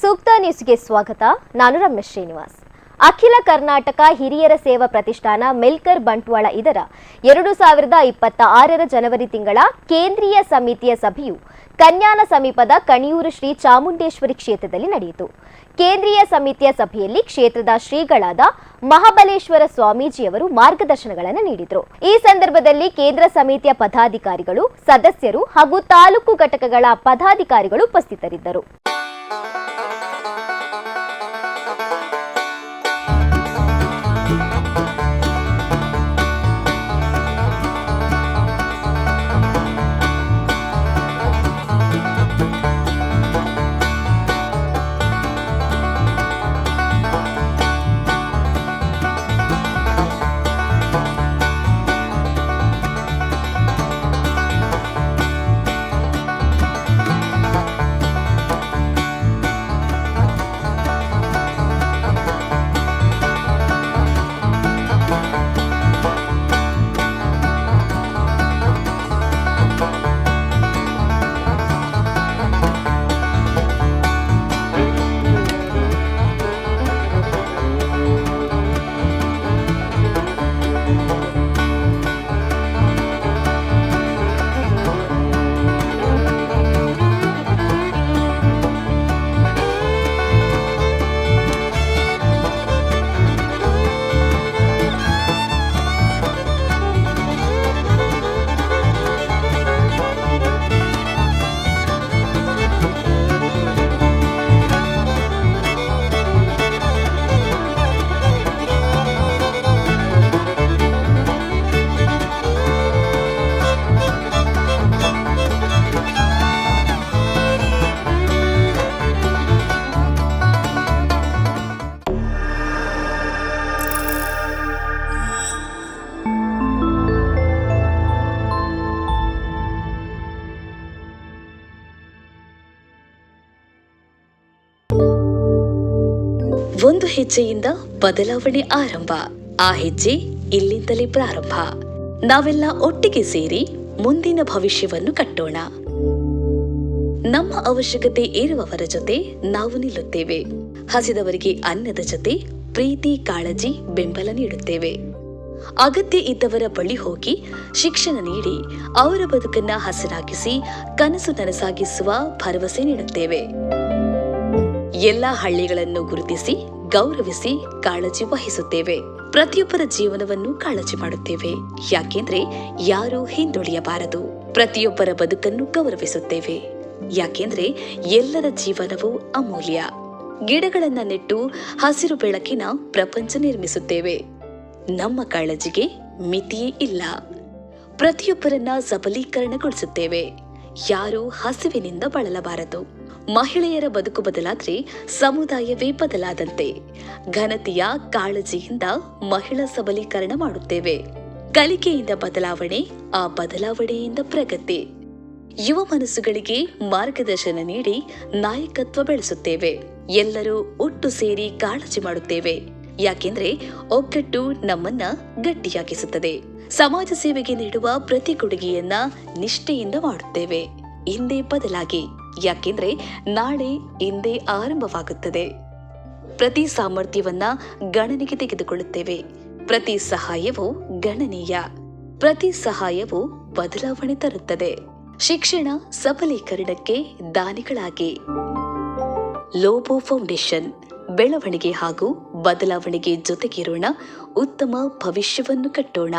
ಸೂಕ್ತ ನ್ಯೂಸ್ಗೆ ಸ್ವಾಗತ. ನಾನು ರಮೇಶ್ ಶ್ರೀನಿವಾಸ್. ಅಖಿಲ ಕರ್ನಾಟಕ ಹಿರಿಯರ ಸೇವಾ ಪ್ರತಿಷ್ಠಾನ ಮೆಲ್ಕರ್ ಬಂಟ್ವಾಳ ಇದರ 2026 ಜನವರಿ ತಿಂಗಳ ಕೇಂದ್ರೀಯ ಸಮಿತಿಯ ಸಭೆಯು ಕನ್ಯಾನ ಸಮೀಪದ ಕಣಿಯೂರು ಶ್ರೀ ಚಾಮುಂಡೇಶ್ವರಿ ಕ್ಷೇತ್ರದಲ್ಲಿ ನಡೆಯಿತು. ಕೇಂದ್ರೀಯ ಸಮಿತಿಯ ಸಭೆಯಲ್ಲಿ ಕ್ಷೇತ್ರದ ಶ್ರೀಗಳಾದ ಮಹಾಬಲೇಶ್ವರ ಸ್ವಾಮೀಜಿಯವರು ಮಾರ್ಗದರ್ಶನಗಳನ್ನು ನೀಡಿದರು. ಈ ಸಂದರ್ಭದಲ್ಲಿ ಕೇಂದ್ರ ಸಮಿತಿಯ ಪದಾಧಿಕಾರಿಗಳು, ಸದಸ್ಯರು ಹಾಗೂ ತಾಲೂಕು ಘಟಕಗಳ ಪದಾಧಿಕಾರಿಗಳು ಉಪಸ್ಥಿತರಿದ್ದರು. ಒಂದು ಹೆಜ್ಜೆಯಿಂದ ಬದಲಾವಣೆ ಆರಂಭ. ಆ ಹೆಜ್ಜೆ ಇಲ್ಲಿಂದಲೇ ಪ್ರಾರಂಭ. ನಾವೆಲ್ಲ ಒಟ್ಟಿಗೆ ಸೇರಿ ಮುಂದಿನ ಭವಿಷ್ಯವನ್ನು ಕಟ್ಟೋಣ. ನಮ್ಮ ಅವಶ್ಯಕತೆ ಇರುವವರ ಜೊತೆ ನಾವು ನಿಲ್ಲುತ್ತೇವೆ. ಹಸಿದವರಿಗೆ ಅನ್ನದ ಜೊತೆ ಪ್ರೀತಿ, ಕಾಳಜಿ, ಬೆಂಬಲ ನೀಡುತ್ತೇವೆ. ಅಗತ್ಯ ಇದ್ದವರ ಬಳಿ ಹೋಗಿ ಶಿಕ್ಷಣ ನೀಡಿ ಅವರ ಬದುಕನ್ನ ಹಸನಾಗಿಸಿ ಕನಸು ನನಸಾಗಿಸುವ ಭರವಸೆ ನೀಡುತ್ತೇವೆ. ಎಲ್ಲ ಹಳ್ಳಿಗಳನ್ನು ಗುರುತಿಸಿ ಗೌರವಿಸಿ ಕಾಳಜಿ ವಹಿಸುತ್ತೇವೆ. ಪ್ರತಿಯೊಬ್ಬರ ಜೀವನವನ್ನು ಕಾಳಜಿ ಮಾಡುತ್ತೇವೆ. ಯಾಕೆಂದ್ರೆ ಯಾರೂ ಹಿಂದುಳಿಯಬಾರದು. ಪ್ರತಿಯೊಬ್ಬರ ಬದುಕನ್ನು ಗೌರವಿಸುತ್ತೇವೆ. ಯಾಕೆಂದ್ರೆ ಎಲ್ಲರ ಜೀವನವೂ ಅಮೂಲ್ಯ. ಗಿಡಗಳನ್ನ ನೆಟ್ಟು ಹಸಿರು ಬೆಳಕಿನ ಪ್ರಪಂಚ ನಿರ್ಮಿಸುತ್ತೇವೆ. ನಮ್ಮ ಕಾಳಜಿಗೆ ಮಿತಿಯೇ ಇಲ್ಲ. ಪ್ರತಿಯೊಬ್ಬರನ್ನ ಸಬಲೀಕರಣಗೊಳಿಸುತ್ತೇವೆ. ಯಾರೂ ಹಸಿವಿನಿಂದ ಬಳಲಬಾರದು. ಮಹಿಳೆಯರ ಬದುಕು ಬದಲಾದ್ರೆ ಸಮುದಾಯವೇ ಬದಲಾದಂತೆ. ಘನತೆಯ ಕಾಳಜಿಯಿಂದ ಮಹಿಳಾ ಸಬಲೀಕರಣ ಮಾಡುತ್ತೇವೆ. ಕಲಿಕೆಯಿಂದ ಬದಲಾವಣೆ, ಆ ಬದಲಾವಣೆಯಿಂದ ಪ್ರಗತಿ. ಯುವ ಮನಸ್ಸುಗಳಿಗೆ ಮಾರ್ಗದರ್ಶನ ನೀಡಿ ನಾಯಕತ್ವ ಬೆಳೆಸುತ್ತೇವೆ. ಎಲ್ಲರೂ ಒಟ್ಟು ಸೇರಿ ಕಾಳಜಿ ಮಾಡುತ್ತೇವೆ. ಯಾಕೆಂದ್ರೆ ಒಗ್ಗಟ್ಟು ನಮ್ಮನ್ನ ಗಟ್ಟಿಯಾಗಿಸುತ್ತದೆ. ಸಮಾಜ ಸೇವೆಗೆ ನೀಡುವ ಪ್ರತಿ ಕೊಡುಗೆಯನ್ನ ನಿಷ್ಠೆಯಿಂದ ಮಾಡುತ್ತೇವೆ. ಇಂದೇ ಬದಲಾಗಿ. ಯಾಕೆಂದ್ರೆ ನಾಳೆ ಇಂದೇ ಆರಂಭವಾಗುತ್ತದೆ. ಪ್ರತಿ ಸಾಮರ್ಥ್ಯವನ್ನ ಗಣನೆಗೆ ತೆಗೆದುಕೊಳ್ಳುತ್ತೇವೆ. ಪ್ರತಿ ಸಹಾಯವೂ ಗಣನೀಯ. ಪ್ರತಿ ಸಹಾಯವೂ ಬದಲಾವಣೆ ತರುತ್ತದೆ. ಶಿಕ್ಷಣ ಸಬಲೀಕರಣಕ್ಕೆ ದಾನಿಗಳಾಗಿ. ಲೋಬೋ ಫೌಂಡೇಶನ್. ಬೆಳವಣಿಗೆ ಹಾಗೂ ಬದಲಾವಣೆಗೆ ಜೊತೆಗಿರೋಣ. ಉತ್ತಮ ಭವಿಷ್ಯವನ್ನು ಕಟ್ಟೋಣ.